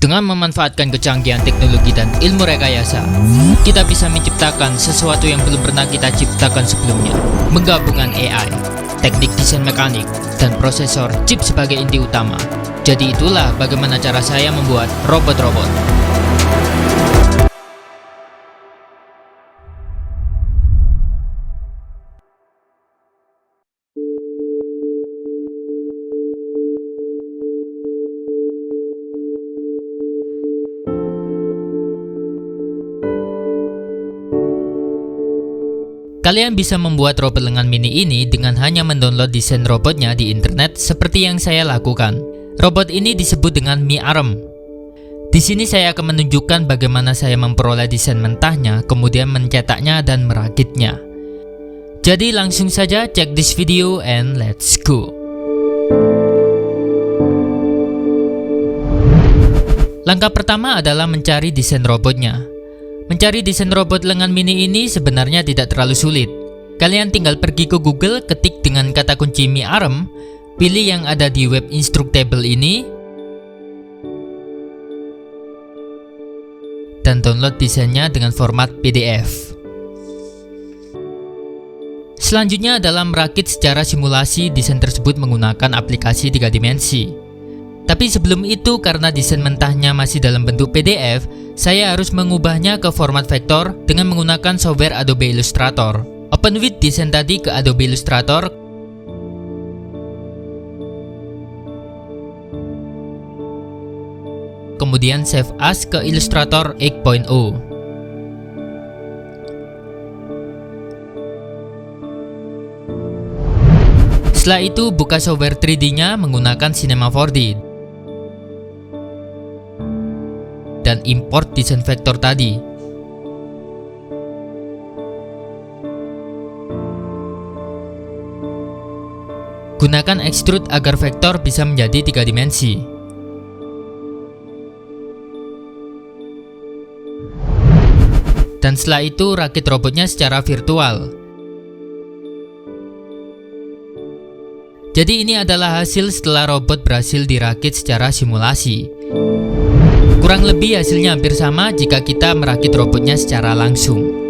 Dengan memanfaatkan kecanggihan teknologi dan ilmu rekayasa, kita bisa menciptakan sesuatu yang belum pernah kita ciptakan sebelumnya. Menggabungkan AI, teknik desain mekanik, dan prosesor chip sebagai inti utama. Jadi itulah bagaimana cara saya membuat robot-robot. Kalian bisa membuat robot lengan mini ini dengan hanya mendownload desain robotnya di internet seperti yang saya lakukan. Robot ini disebut dengan Mi Arm. Di sini saya akan menunjukkan bagaimana saya memperoleh desain mentahnya, kemudian mencetaknya dan merakitnya. Jadi langsung saja check this video and let's go. Langkah pertama adalah mencari desain robotnya. Mencari desain robot lengan mini ini sebenarnya tidak terlalu sulit. Kalian tinggal pergi ke Google, ketik dengan kata kunci Mi Arm, pilih yang ada di web Instructable ini, dan download desainnya dengan format PDF. Selanjutnya adalah merakit secara simulasi desain tersebut menggunakan aplikasi 3 dimensi. Tapi sebelum itu, karena desain mentahnya masih dalam bentuk PDF, saya harus mengubahnya ke format vektor dengan menggunakan software Adobe Illustrator. Open with desain tadi ke Adobe Illustrator, kemudian save as ke Illustrator 8.0. Setelah itu, buka software 3D-nya menggunakan Cinema 4D dan import desain vektor tadi. Gunakan extrude agar vektor bisa menjadi 3 dimensi. Dan setelah itu rakit robotnya secara virtual. Jadi ini adalah hasil setelah robot berhasil dirakit secara simulasi. Kurang lebih hasilnya hampir sama jika kita merakit robotnya secara langsung.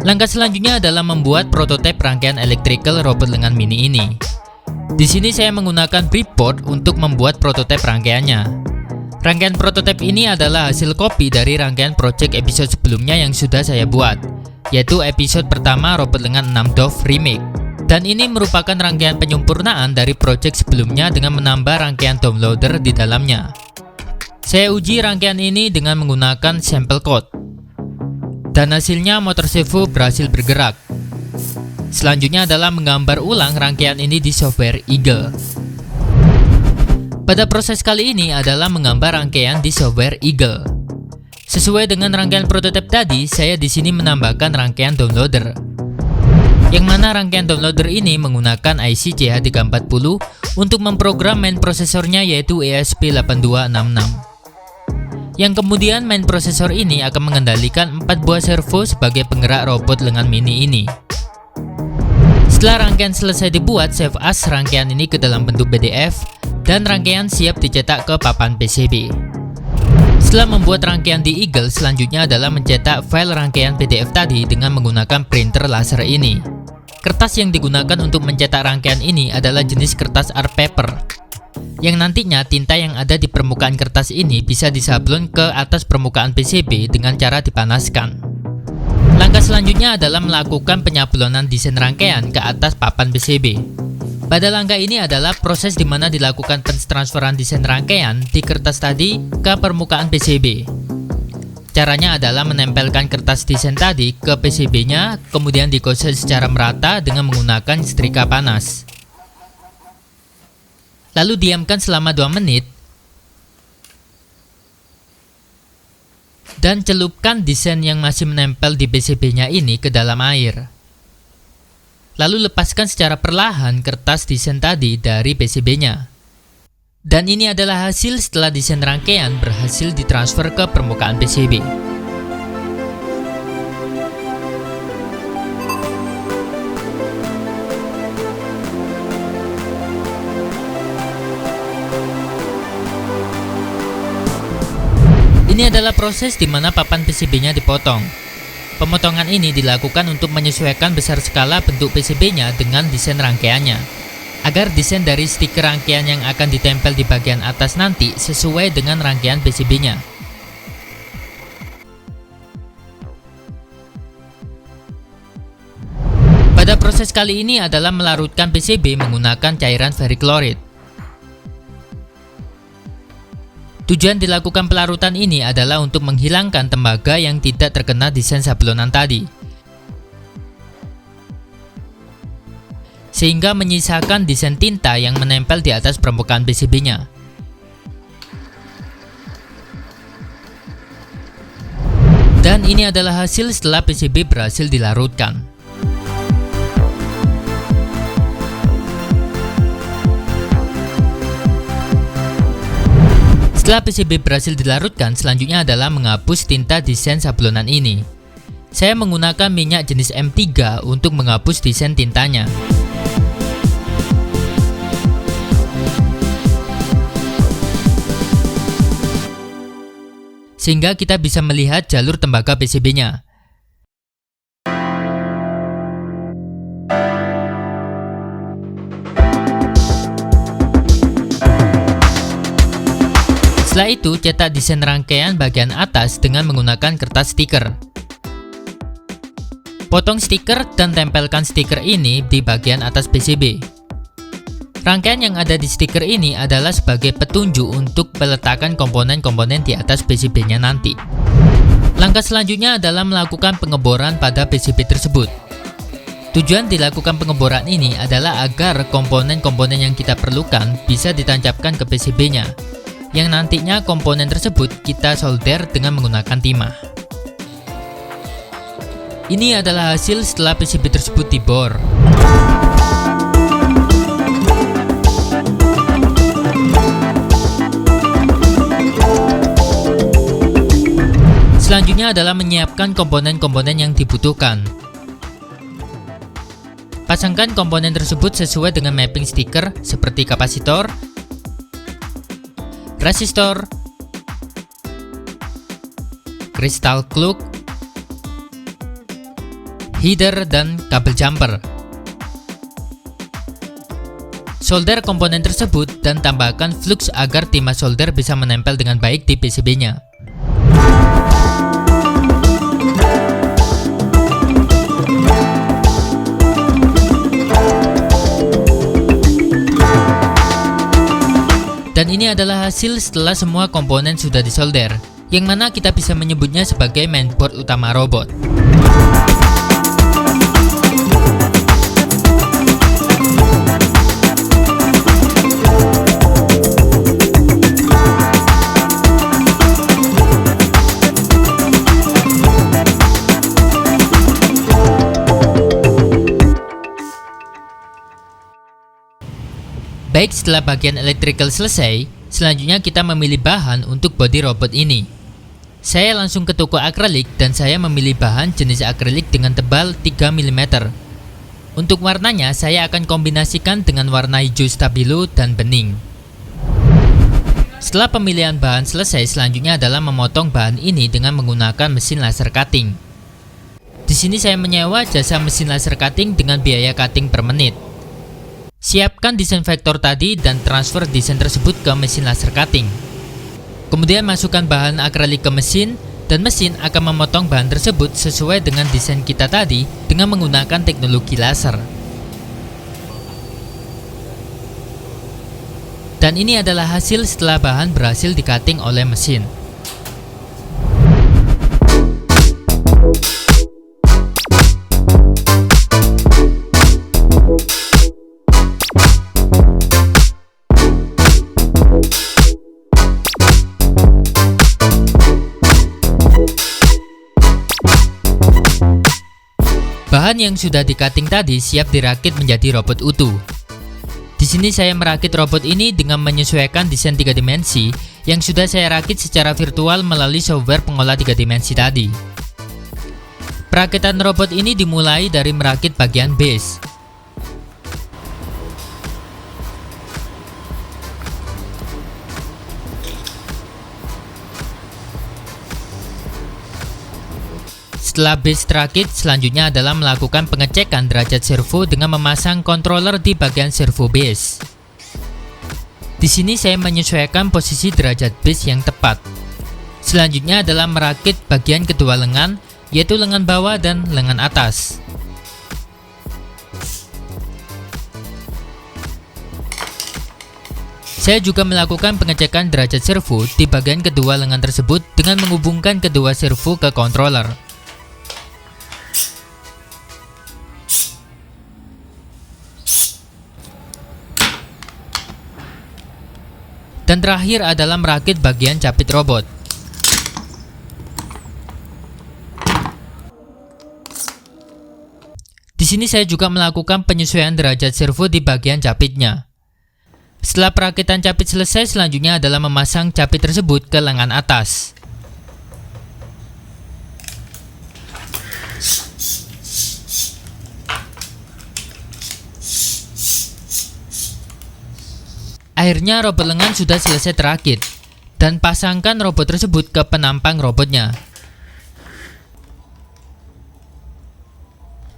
Langkah selanjutnya adalah membuat prototipe rangkaian electrical robot lengan mini ini. Di sini saya menggunakan breadboard untuk membuat prototipe rangkaiannya. Rangkaian prototipe ini adalah hasil copy dari rangkaian project episode sebelumnya yang sudah saya buat, yaitu episode pertama robot lengan 6 Dove Remake. Dan ini merupakan rangkaian penyempurnaan dari project sebelumnya dengan menambah rangkaian downloader di dalamnya. Saya uji rangkaian ini dengan menggunakan sampel code. Dan hasilnya motor servo berhasil bergerak. Selanjutnya adalah menggambar ulang rangkaian ini di software Eagle. Pada proses kali ini adalah menggambar rangkaian di software Eagle. Sesuai dengan rangkaian prototipe tadi, saya di sini menambahkan rangkaian downloader. Yang mana rangkaian downloader ini menggunakan IC CH340 untuk memprogram main prosesornya, yaitu ESP8266. Yang kemudian main prosesor ini akan mengendalikan 4 buah servo sebagai penggerak robot lengan mini ini. Setelah rangkaian selesai dibuat, save as rangkaian ini ke dalam bentuk PDF dan rangkaian siap dicetak ke papan PCB. Setelah membuat rangkaian di Eagle, selanjutnya adalah mencetak file rangkaian PDF tadi dengan menggunakan printer laser ini. Kertas yang digunakan untuk mencetak rangkaian ini adalah jenis kertas art paper, yang nantinya tinta yang ada di permukaan kertas ini bisa disablon ke atas permukaan PCB dengan cara dipanaskan. Langkah selanjutnya adalah melakukan penyablonan desain rangkaian ke atas papan PCB. Pada langkah ini adalah proses di mana dilakukan pentransferan desain rangkaian di kertas tadi ke permukaan PCB. Caranya adalah menempelkan kertas desain tadi ke PCB-nya, kemudian digosok secara merata dengan menggunakan setrika panas. Lalu diamkan selama 2 menit dan celupkan desain yang masih menempel di PCB-nya ini ke dalam air. Lalu lepaskan secara perlahan kertas desain tadi dari PCB-nya. Dan ini adalah hasil setelah desain rangkaian berhasil ditransfer ke permukaan PCB. Ini adalah proses di mana papan PCB-nya dipotong. Pemotongan ini dilakukan untuk menyesuaikan besar skala bentuk PCB-nya dengan desain rangkaiannya, agar desain dari stiker rangkaian yang akan ditempel di bagian atas nanti sesuai dengan rangkaian PCB-nya. Pada proses kali ini adalah melarutkan PCB menggunakan cairan ferrichloride. Tujuan dilakukan pelarutan ini adalah untuk menghilangkan tembaga yang tidak terkena desain sablonan tadi, sehingga menyisakan desain tinta yang menempel di atas permukaan PCB-nya. Dan ini adalah hasil setelah PCB berhasil dilarutkan. Setelah PCB berhasil dilarutkan, selanjutnya adalah menghapus tinta desain sablonan ini. Saya menggunakan minyak jenis M3 untuk menghapus desain tintanya. Sehingga kita bisa melihat jalur tembaga PCB-nya. Setelah itu, cetak desain rangkaian bagian atas dengan menggunakan kertas stiker. Potong stiker dan tempelkan stiker ini di bagian atas PCB. Rangkaian yang ada di stiker ini adalah sebagai petunjuk untuk peletakan komponen-komponen di atas PCB-nya nanti. Langkah selanjutnya adalah melakukan pengeboran pada PCB tersebut. Tujuan dilakukan pengeboran ini adalah agar komponen-komponen yang kita perlukan bisa ditancapkan ke PCB-nya, yang nantinya komponen tersebut kita solder dengan menggunakan timah. Ini adalah hasil setelah PCB tersebut dibor. Selanjutnya adalah menyiapkan komponen-komponen yang dibutuhkan. Pasangkan komponen tersebut sesuai dengan mapping stiker seperti kapasitor, resistor, kristal kluk, header, dan kabel jumper. Solder komponen tersebut dan tambahkan flux agar timah solder bisa menempel dengan baik di PCB-nya. Dan ini adalah hasil setelah semua komponen sudah disolder, yang mana kita bisa menyebutnya sebagai mainboard utama robot. Baik, setelah bagian electrical selesai, selanjutnya kita memilih bahan untuk bodi robot ini. Saya langsung ke toko akrilik dan saya memilih bahan jenis akrilik dengan tebal 3 mm. Untuk warnanya, saya akan kombinasikan dengan warna hijau stabilo dan bening. Setelah pemilihan bahan selesai, selanjutnya adalah memotong bahan ini dengan menggunakan mesin laser cutting. Di sini saya menyewa jasa mesin laser cutting dengan biaya cutting per menit. Siapkan desain vektor tadi dan transfer desain tersebut ke mesin laser cutting. Kemudian masukkan bahan akrilik ke mesin dan mesin akan memotong bahan tersebut sesuai dengan desain kita tadi dengan menggunakan teknologi laser. Dan ini adalah hasil setelah bahan berhasil di-cutting oleh mesin. Bahan yang sudah di-cutting tadi siap dirakit menjadi robot utuh. Di sini saya merakit robot ini dengan menyesuaikan desain 3 dimensi yang sudah saya rakit secara virtual melalui software pengolah 3 dimensi tadi. Perakitan robot ini dimulai dari merakit bagian base. Setelah base terakit, selanjutnya adalah melakukan pengecekan derajat servo dengan memasang controller di bagian servo base. Di sini saya menyesuaikan posisi derajat base yang tepat. Selanjutnya adalah merakit bagian kedua lengan, yaitu lengan bawah dan lengan atas. Saya juga melakukan pengecekan derajat servo di bagian kedua lengan tersebut dengan menghubungkan kedua servo ke controller. Dan terakhir adalah merakit bagian capit robot. Di sini saya juga melakukan penyesuaian derajat servo di bagian capitnya. Setelah perakitan capit selesai, selanjutnya adalah memasang capit tersebut ke lengan atas. Akhirnya robot lengan sudah selesai terakit, dan pasangkan robot tersebut ke penampang robotnya.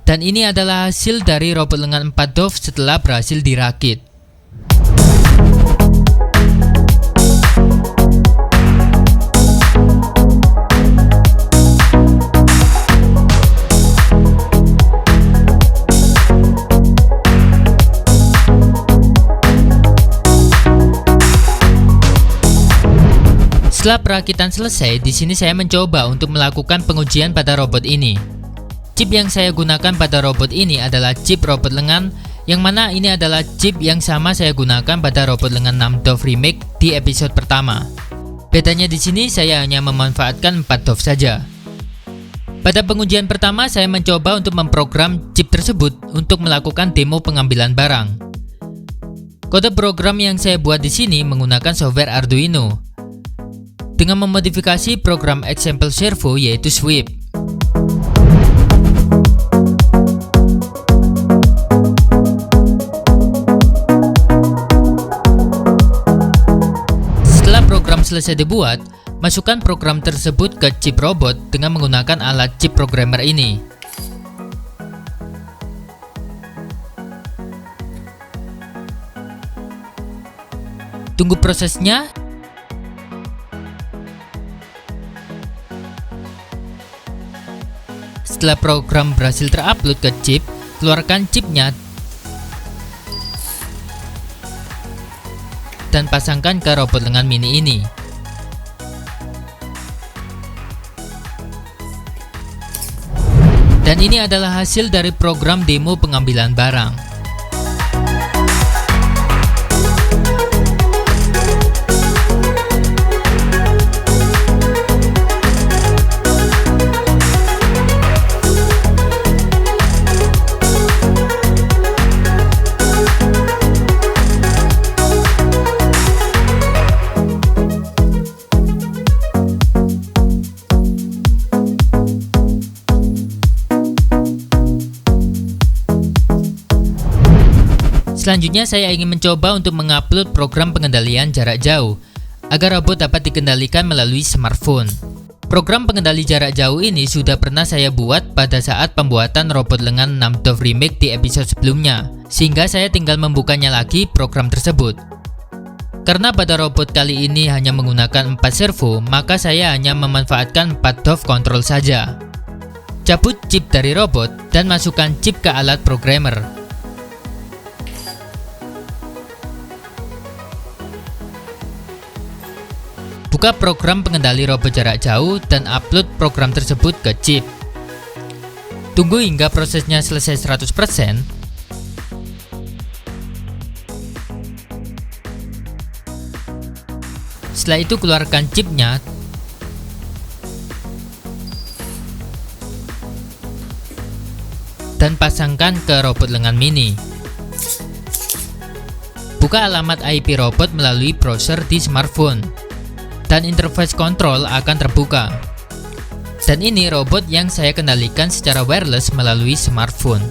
Dan ini adalah hasil dari robot lengan 4 DOF setelah berhasil dirakit. Setelah perakitan selesai, di sini saya mencoba untuk melakukan pengujian pada robot ini. Chip yang saya gunakan pada robot ini adalah chip robot lengan, yang mana ini adalah chip yang sama saya gunakan pada robot lengan 6 DOF Remake di episode pertama. Bedanya di sini saya hanya memanfaatkan 4 DOF saja. Pada pengujian pertama, saya mencoba untuk memprogram chip tersebut untuk melakukan demo pengambilan barang. Kode program yang saya buat di sini menggunakan software Arduino dengan memodifikasi program example servo yaitu sweep. Setelah program selesai dibuat, masukkan program tersebut ke chip robot dengan menggunakan alat chip programmer ini. Tunggu prosesnya. Setelah program berhasil terupload ke chip, keluarkan chipnya dan pasangkan ke robot lengan mini ini. Dan ini adalah hasil dari program demo pengambilan barang. Selanjutnya saya ingin mencoba untuk mengupload program pengendalian jarak jauh agar robot dapat dikendalikan melalui smartphone. Program pengendali jarak jauh ini sudah pernah saya buat pada saat pembuatan robot lengan 6 DOF Remake di episode sebelumnya, sehingga saya tinggal membukanya lagi program tersebut. Karena pada robot kali ini hanya menggunakan 4 servo, maka saya hanya memanfaatkan 4 DOF control saja. Cabut chip dari robot dan masukkan chip ke alat programmer. Buka program pengendali robot jarak jauh dan upload program tersebut ke chip. Tunggu hingga prosesnya selesai 100%. Setelah itu keluarkan chipnya. Dan pasangkan ke robot lengan mini. Buka alamat IP robot melalui browser di smartphone, dan interface kontrol akan terbuka. Dan ini robot yang saya kendalikan secara wireless melalui smartphone.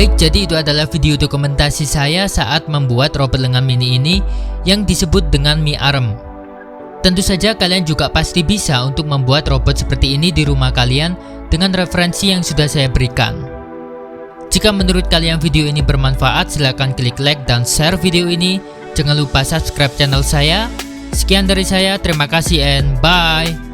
Baik, jadi itu adalah video dokumentasi saya saat membuat robot lengan mini ini yang disebut dengan Mi Arm. Tentu saja kalian juga pasti bisa untuk membuat robot seperti ini di rumah kalian dengan referensi yang sudah saya berikan. Jika menurut kalian video ini bermanfaat, silahkan klik like dan share video ini. Jangan lupa subscribe channel saya. Sekian dari saya, terima kasih and bye.